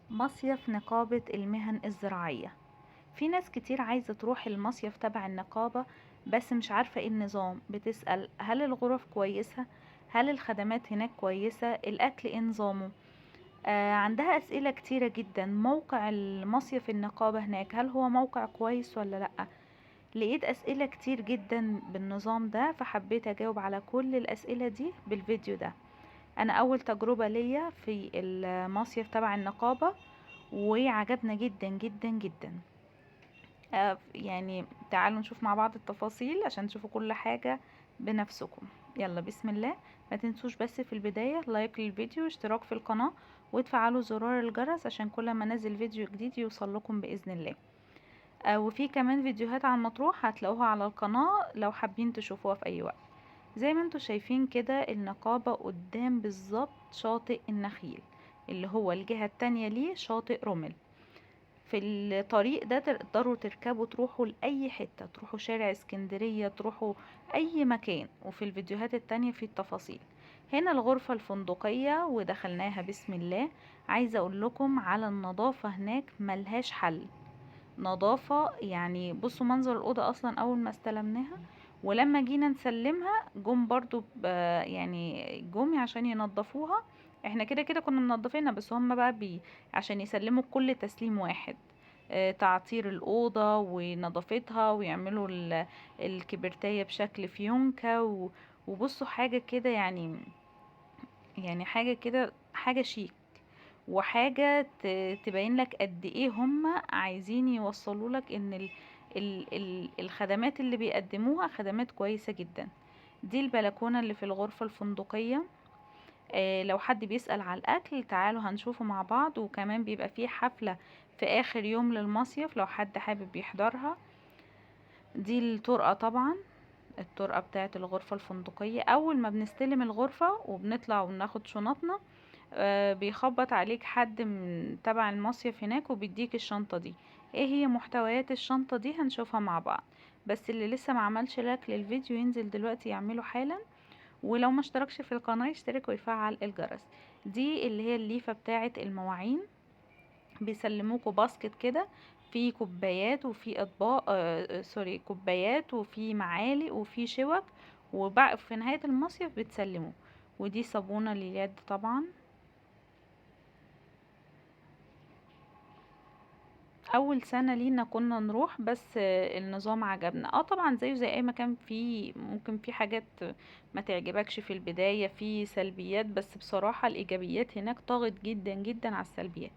مصيف نقابة المهن الزراعية. في ناس كتير عايزة تروح المصيف تبع النقابة، بس مش عارفة ايه النظام. بتسأل هل الغرف كويسة، هل الخدمات هناك كويسة، الأكل ايه نظامه. عندها أسئلة كتيرة جدا. موقع المصيف النقابة هناك هل هو موقع كويس ولا لأ؟ لقيت أسئلة كتير جدا بالنظام ده، فحبيت أجاوب على كل الأسئلة دي بالفيديو ده. أنا أول تجربة ليا في المصيف تبع النقابة، وعجبنا جدا جدا جدا. يعني تعالوا نشوف مع بعض التفاصيل عشان تشوفوا كل حاجة بنفسكم. يلا بسم الله. ما تنسوش بس في البداية لايك للفيديو، اشتراك في القناة، وتفعلوا زرار الجرس عشان كل ما انزل فيديو جديد يوصل لكم بإذن الله. وفي كمان فيديوهات عن مطروح هتلاقوها على القناة لو حابين تشوفوها في اي وقت. زي ما انتوا شايفين كده النقابة قدام بالظبط شاطئ النخيل، اللي هو الجهة التانية ليه شاطئ رمل. في الطريق ده تقدروا تركبوا تروحوا لأي حتة، تروحوا شارع اسكندرية، تروحوا أي مكان. وفي الفيديوهات التانية في التفاصيل. هنا الغرفة الفندقية ودخلناها بسم الله. عايزة أقول لكم على النظافة هناك ملهاش حل. نظافة يعني بصوا منظر الأوضة أصلا أول ما استلمناها، ولما جينا نسلمها جم برضو يعني جم عشان ينظفوها. احنا كده كده كنا منظفينها، بس هم بقى عشان يسلموا كل تسليم واحد. تعطير الأوضة ونظافتها، ويعملوا الكبرتاية بشكل فيونكة وبصوا حاجة كده يعني حاجة كده، حاجة شيك، وحاجة تبين لك قد ايه هم عايزين يوصلوا لك ان ال الخدمات اللي بيقدموها خدمات كويسة جدا. دي البلكونة اللي في الغرفة الفندقية. لو حد بيسأل على الأكل تعالوا هنشوفه مع بعض. وكمان بيبقى فيه حفلة في آخر يوم للمصيف لو حد حابب يحضرها. دي الطرقة طبعا، الطرقة بتاعت الغرفة الفندقية. أول ما بنستلم الغرفة وبنطلع وناخد شنطنا، بيخبط عليك حد من تبع المصيف هناك وبيديك الشنطة دي. ايه هي محتويات الشنطة دي هنشوفها مع بعض. بس اللي لسه ما عملش لايك للفيديو ينزل دلوقتي يعمله حالا، ولو ما اشتركش في القناة يشترك ويفعل الجرس. دي اللي هي الليفة بتاعة المواعين. بيسلموكوا باسكت كده، في كوبايات وفي اطباق، سوري، كوبايات وفي معالق وفي شوك. وبقى في نهاية المصيف بتسلموه. ودي صابونة لليد طبعا. اول سنة لينا كنا نروح، بس النظام عجبنا. طبعا زيه زي اي مكان، فيه ممكن في حاجات ما تعجبكش في البداية، في سلبيات، بس بصراحة الايجابيات هناك طاغت جدا جدا على السلبيات.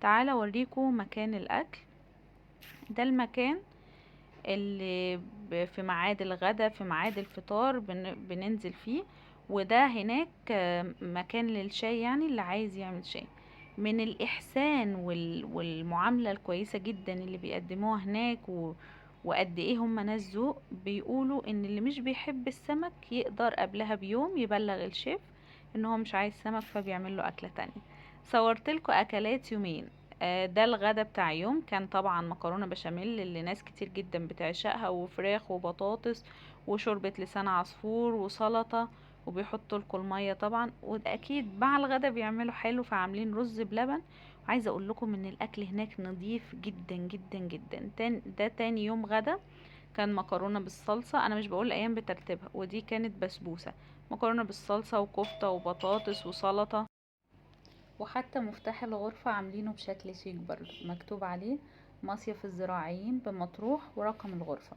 تعالى اوريكم مكان الاكل. ده المكان اللي في ميعاد الغدا في ميعاد الفطار بننزل فيه. وده هناك مكان للشاي، يعني اللي عايز يعمل شاي. من الإحسان والمعاملة الكويسة جدا اللي بيقدموها هناك وقد ايه هم ناس ذوق. بيقولوا ان اللي مش بيحب السمك يقدر قبلها بيوم يبلغ الشيف ان هو مش عايز سمك، فبيعمل له أكلة تانية. صورتلكوا أكلات يومين. ده الغدا بتاع يوم كان طبعا مكرونة بشاميل اللي ناس كتير جدا بتعشقها، وفراخ وبطاطس وشوربة لسان عصفور وسلطة. وبيحطوا لكم المية طبعا، وده اكيد مع الغدا بيعملوا حلو، فعاملين رز بلبن. وعايزه اقول لكم ان الاكل هناك نظيف جدا جدا جدا. ده تاني يوم غدا كان مكرونة بالصلصة. انا مش بقول ايام بترتيبها. ودي كانت بسبوسة، مكرونة بالصلصة وكفتة وبطاطس وسلطة. وحتى مفتاح الغرفة عاملينه بشكل شيك برضه، مكتوب عليه مصيف الزراعيين بمطروح ورقم الغرفة.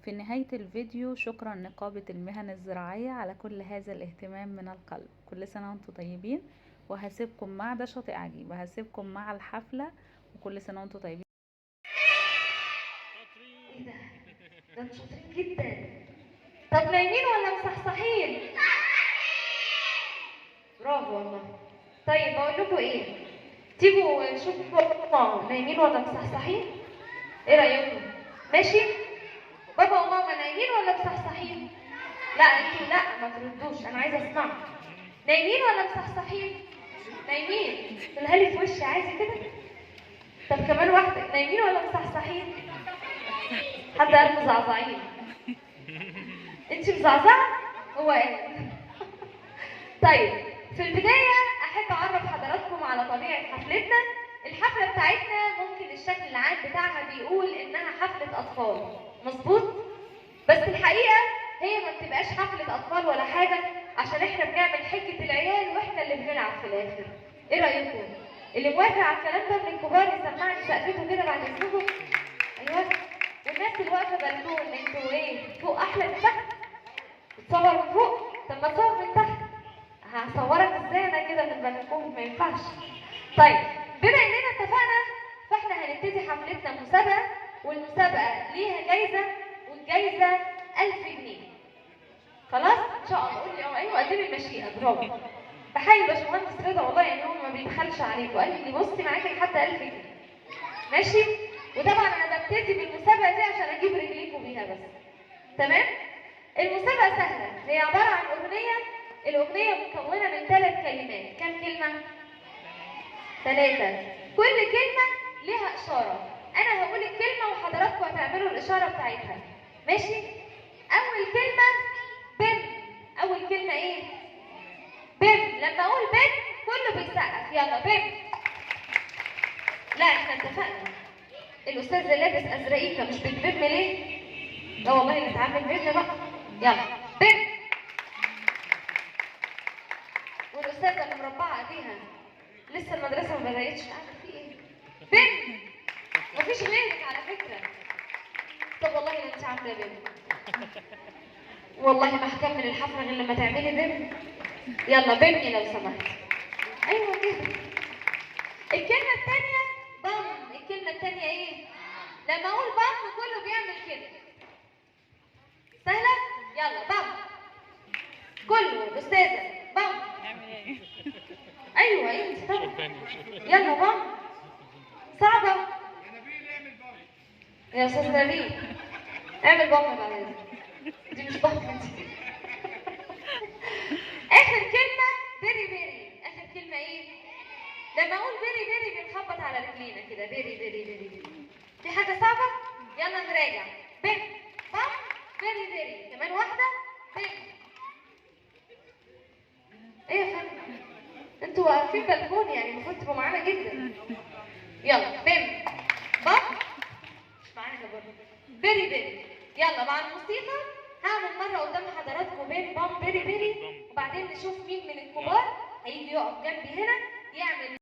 في نهاية الفيديو شكرا نقابة المهن الزراعية على كل هذا الاهتمام من القلب. كل سنة وانتم طيبين. وهسيبكم مع ده شاطئ عجيب، وهسيبكم مع الحفلة. وكل سنة وانتم طيبين. ايه ده انتوا شاطرين جدا. طب نايمين ولا مصحصحين؟ برافو والله. طيب بقول لكم ايه، تيجوا نشوف بابا نايمين ولا مصحصحين؟ ايه رايكم؟ ماشي. بابا وماما نايمين ولا مصحصحين؟ لا انتوا لا ما تردوش، انا عايزه اسمعكم. نايمين ولا مصحصحين؟ نايمين. قولها لي في وشي عادي كده. طب كمان واحده، نايمين ولا مصحصحين؟ حد قال مزعزعين؟ انت مزعزعه؟ هو ايه؟ طيب في البداية أحب أعرف حضراتكم على طبيعة حفلتنا. الحفلة بتاعتنا ممكن الشكل العام بتاعها بيقول إنها حفلة أطفال، مظبوط؟ بس الحقيقة هي ما بتبقاش حفلة أطفال ولا حاجة، عشان إحنا بنعمل حجة العيال وإحنا اللي بنلعب في الآخر. إيه رأيكم؟ اللي موافق على الكلام ده من الكبار يسمعني سقفته كده بعد إذنكم؟ أيوه. والناس اللي واقفة بالكم أنتوا إيه؟ فوق أحلى من تحت؟ بتصور من فوق؟ طب ما تصور من تحت. هصورك إزاي أنا كده من البلكون؟ ما ينفعش. طيب بما إننا اتفقنا فإحنا هنبتدي حفلتنا مسابقة، والمسابقة ليها جايزة، والجايزة 1000 جنيه. خلاص؟ إن شاء الله. قول لي أيوه قدمي المشيئة، برافو. بحيي باشمهندس رضا والله، يعني هو ما بيبخلش عليكم، قال لي بصي معاكي لحد 1000 جنيه. ماشي؟ وطبعا أنا ببتدي بالمسابقة دي عشان أجيب رجليكم بيها بس. تمام؟ المسابقة سهلة، هي عبارة عن أغنية، الأغنية مكونة من 3 كلمات، كم كلمة؟ 3. كل كلمة لها إشارة، أنا هقول الكلمة وحضراتكم هتعملوا الإشارة بتاعتها، ماشي؟ أول كلمة بم، أول كلمة إيه؟ بم، لما أقول بم كله بيسقف، يلا بم. لا إحنا اتفقنا، الأستاذ اللي لابس أزرقيكة مش بتبم ليه؟ لا والله نتعامل بينا بقى، يلا بم. والأستاذة اللي مربعة إيديها لسه المدرسة ما بدأتش، قاعدة في إيه؟ بم. مفيش غيرك على فكرة. طب والله لا أنت عاملة بم. والله ما هكمل الحفلة غير لما تعملي بم. يلا بمي لو سمحت. أيوه كده. الكلمة الثانية بم، الكلمة الثانية إيه؟ لما أقول بم كله بيعمل كده. سهلة؟ يلا بم. كله الأستاذة بم. أيوه أنت طبعا. يلا بم. صعبة. يا أستاذ نبيل اعمل بم بعد إذنك. دي مش بم دي. آخر كلمة بيري بيري، آخر كلمة إيه؟ لما أقول بيري بيري بنخبط على رجلينا كده، بيري بيري بيري. في حاجة صعبة؟ يلا نراجع. بم بم بيري بيري، كمان واحدة بم. إيه يا فندم؟ أنتوا واقفين بلكون يعني المفروض تبقوا معانا جدا. يلا بم بم مش معانا برضه. بيري بيري. يلا مع الموسيقى هعمل مرة قدام حضراتكم بيم بام بيري بيري، وبعدين نشوف مين من الكبار هيجي يقف جنبي هنا يعمل